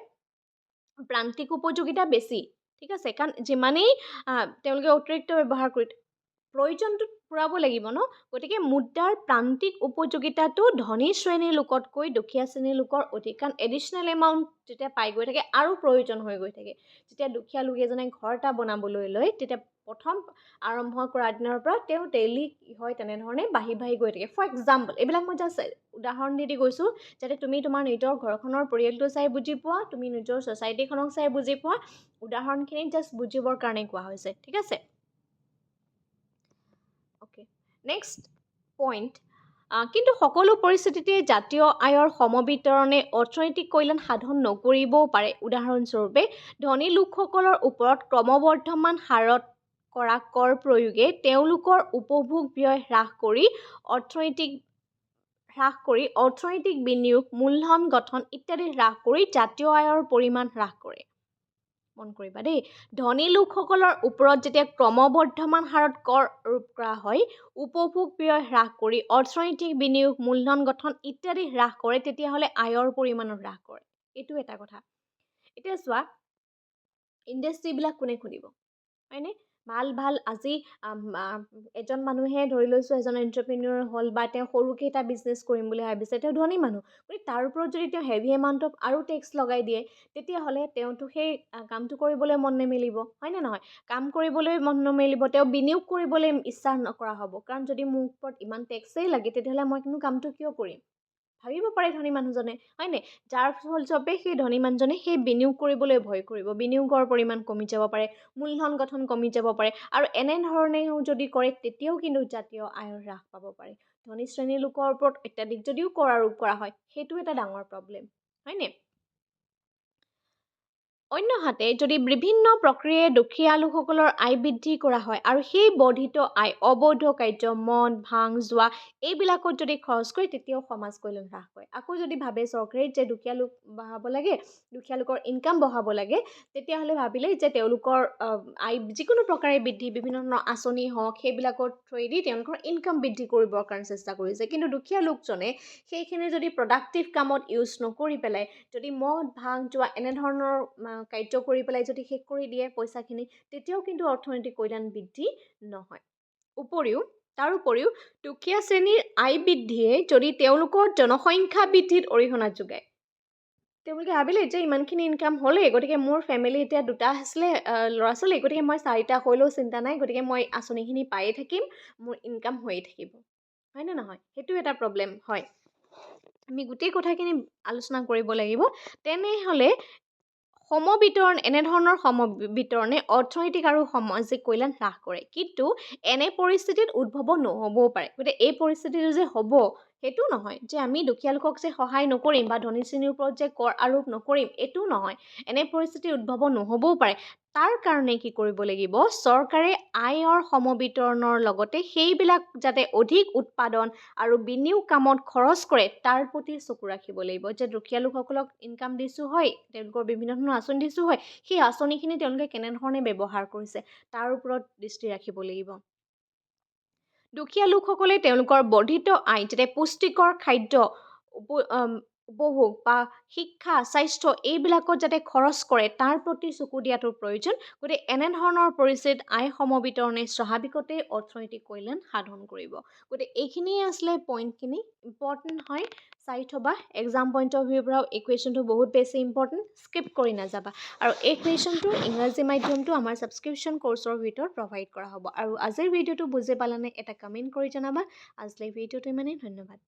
প্ৰান্তিক উপযোগিতা বেছি, ঠিক আছে। কাৰণ যিমানেই তেওঁলোকে অতিৰিক্ত ব্যৱহাৰ কৰি প্ৰয়োজনটো পূৰাব লাগিব ন, গতিকে মুদ্ৰাৰ প্ৰান্তিক উপযোগিতাটো ধনী শ্ৰেণীৰ লোকতকৈ দুখীয়া শ্ৰেণীৰ লোকৰ অধিক। কাৰণ এডিশ্যনেল এমাউণ্ট যেতিয়া পাই গৈ থাকে আৰু প্ৰয়োজন হৈ গৈ থাকে। যেতিয়া দুখীয়া লোক এজনে ঘৰ এটা বনাবলৈ লয় তেতিয়া প্ৰথম আৰম্ভ কৰা দিনৰ পৰা তেওঁ ডেইলি হয় তেনেধৰণে বাঢ়ি গৈ থাকে। ফৰ এক্সাম্পল এইবিলাক মই জাষ্ট উদাহৰণ দি গৈছোঁ যাতে তুমি তোমাৰ নিজৰ ঘৰখনৰ পৰিয়ালটো চাই বুজি পোৱা, তুমি নিজৰ ছ'চাইটিখনক চাই বুজি পোৱা। উদাহৰণখিনি জাষ্ট বুজিবৰ কাৰণে কোৱা হৈছে, ঠিক আছে। Okay, next point. কিন্তু সকলো পৰিস্থিতিতে জাতীয় আয়ৰ সমবিতৰণে অৰ্থনৈতিক কল্যাণ সাধন নকৰিবও পাৰে। উদাহৰণস্বৰূপে ধনী লোকসকলৰ ওপৰত ক্ৰমবৰ্ধমান হাৰত কৰা কৰ প্ৰয়োগে তেওঁলোকৰ উপভোগ ব্যয় হ্ৰাস কৰি অৰ্থনৈতিক বিনিয়োগ, মূলধন গঠন ইত্যাদি হ্ৰাস কৰি জাতীয় আয়ৰ পৰিমাণ হ্ৰাস কৰে। মন কৰিবা দেই, ধনী লোকসকলৰ ওপৰত যেতিয়া ক্ৰমবৰ্ধমান হাৰত কৰ আৰোপ কৰা হয়, উপভোগ ব্যয় হ্ৰাস কৰি অৰ্থনৈতিক বিনিয়োগ, মূলধন গঠন ইত্যাদি হ্ৰাস কৰে তেতিয়াহ'লে আয়ৰ পৰিমাণো হ্ৰাস কৰে। এইটো এটা কথা। এতিয়া চোৱা ইণ্ডাষ্ট্ৰীবিলাক কোনে খুলিব হয়নে? ভাল আজি এজন মানুহে ধৰি লৈছোঁ এজন এণ্টাৰপ্ৰেনিয়ৰ হ'ল বা তেওঁ সৰুকৈ এটা বিজনেছ কৰিম বুলি ভাবিছে, তেওঁ ধনী মানুহ, গতিকে তাৰ ওপৰত যদি তেওঁ হেভি এমাউণ্ট অফ আৰু টেক্স লগাই দিয়ে তেতিয়াহ'লে তেওঁতো সেই কামটো কৰিবলৈ মন নেমেলিব হয়নে নহয়? কাম কৰিবলৈ মন নেমেলিব, তেওঁ বিনিয়োগ কৰিবলৈ ইচ্ছা নকৰা হ'ব। কাৰণ যদি মোৰ ওপৰত ইমান টেক্সেই লাগে তেতিয়াহ'লে মই কিন্তু কামটো কিয় কৰিম ভাবিব পাৰে ধনী মানুহজনে হয়নে? যাৰ ফলস্বৰূপে সেই ধনী মানুহজনে সেই বিনিয়োগ কৰিবলৈ ভয় কৰিব, বিনিয়োগৰ পৰিমাণ কমি যাব পাৰে, মূলধন গঠন কমি যাব পাৰে। আৰু এনেধৰণেও যদি কৰে তেতিয়াও কিন্তু জাতীয় আয়ৰ হ্ৰাস পাব পাৰে। ধনী শ্ৰেণীৰ লোকৰ ওপৰত অত্যাধিক যদিও কৰ আৰোপ কৰা হয় সেইটো এটা ডাঙৰ প্ৰব্লেম হয়নে? অন্যহাতে যদি বিভিন্ন প্ৰক্ৰিয়াৰে দুখীয়া লোকসকলৰ আয় বৃদ্ধি কৰা হয় আৰু সেই বৰ্ধিত আয় অবৈধ কাৰ্য, মদ, ভাং, জুৱা এইবিলাকত যদি খৰচ কৰে তেতিয়াও সমাজ কল্যাণ হ্ৰাস হয়। আকৌ যদি ভাবে চৰকাৰে যে দুখীয়া লোক বঢ়াব লাগে, দুখীয়া লোকৰ ইনকাম বঢ়াব লাগে, তেতিয়াহ'লে ভাবিলে যে তেওঁলোকৰ আয় যিকোনো প্ৰকাৰে বৃদ্ধি, বিভিন্ন ধৰণৰ আঁচনি হওক সেইবিলাকৰ থ্ৰুৱেদি তেওঁলোকৰ ইনকাম বৃদ্ধি কৰিবৰ কাৰণে চেষ্টা কৰিছে। কিন্তু দুখীয়া লোকজনে সেইখিনি যদি প্ৰডাক্টিভ কামত ইউজ নকৰি পেলাই যদি মদ, ভাং, জুৱা এনেধৰণৰ কাৰ্য কৰি পেলাই যদি শেষ কৰি দিয়ে পইচাখিনি তেতিয়াও কিন্তু অৰ্থনৈতিক কল্যাণ বৃদ্ধি নহয়। তাৰোপৰিও দুখীয়া শ্ৰেণীৰ আয় বৃদ্ধিয়ে যদি তেওঁলোকৰ জনসংখ্যা বৃদ্ধিত অৰিহণা যোগায়, তেওঁলোকে ভাবিলে যে ইমানখিনি ইনকাম হ'লেই গতিকে মোৰ ফেমিলি এতিয়া 2টা আছিলে ল'ৰা ছোৱালী, গতিকে মই 4টা হ'লেও চিন্তা নাই, গতিকে মই আঁচনিখিনি পায়ে থাকিম, মোৰ ইনকাম হৈয়ে থাকিব হয়নে নহয়? সেইটো এটা প্ৰব্লেম হয়। আমি গোটেই কথাখিনি আলোচনা কৰিব লাগিব। তেনেহ'লে এনেধৰণৰ সমবিতৰণে অৰ্থনৈতিক আৰু সামাজিক কল্যাণ হ্ৰাস কৰে। কিন্তু এনে পৰিস্থিতিত উদ্ভৱ নহ'বও পাৰে। গতিকে এই পৰিস্থিতিটো যে হ'ব সেইটো নহয় যে আমি দুখীয়া লোকক যে সহায় নকৰিম বা ধনী শ্ৰেণীৰ ওপৰত যে কৰ আৰোপ নকৰিম, এইটো নহয়। এনে পৰিস্থিতি উদ্ভৱ নহ'বও পাৰে। তাৰ কাৰণে কি কৰিব লাগিব, চৰকাৰে আয়ৰ সমবিতৰণৰ লগতে সেইবিলাক যাতে অধিক উৎপাদন আৰু বিনিয়োগ কামত খৰচ কৰে তাৰ প্ৰতি চকু ৰাখিব লাগিব। যে দুখীয়া লোকসকলক ইনকাম দিছোঁ হয়, তেওঁলোকৰ বিভিন্ন ধৰণৰ আঁচনি দিছোঁ হয়, সেই আঁচনিখিনি তেওঁলোকে কেনেধৰণে ব্যৱহাৰ কৰিছে তাৰ ওপৰত দৃষ্টি ৰাখিব লাগিব। দুখীয়া লোকসকলে তেওঁলোকৰ বৰ্ধিত আয় যাতে পুষ্টিকৰ খাদ্য উপভোগ বা শিক্ষা, স্বাস্থ্য এইবিলাকত যাতে খৰচ কৰে তাৰ প্ৰতি চকু দিয়াটো প্ৰয়োজন। গতিকে এনেধৰণৰ পৰিস্থিতিত আয় সমবিতৰণে স্বাভাৱিকতে অৰ্থনৈতিক কল্যাণ সাধন কৰিব। গতিকে এইখিনিয়ে আছিলে পইণ্টখিনি, ইম্পৰ্টেণ্ট হয়, চাই থ'বা। এক্সাম পইণ্ট অফ ভিউৰ পৰাও এই কুৱেশ্যনটো বহুত বেছি ইম্পৰ্টেণ্ট, স্কিপ কৰি নাযাবা। আৰু এই কুৱেশ্যনটো ইংৰাজী মাধ্যমটো আমাৰ ছাবস্ক্ৰিপশ্যন কৰ্চৰ ভিতৰত প্ৰভাইড কৰা হ'ব। আৰু আজিৰ ভিডিঅ'টো বুজি পালানে এটা কমেণ্ট কৰি জনাবা। আজিলৈ ভিডিঅ'টো ইমানেই, ধন্যবাদ।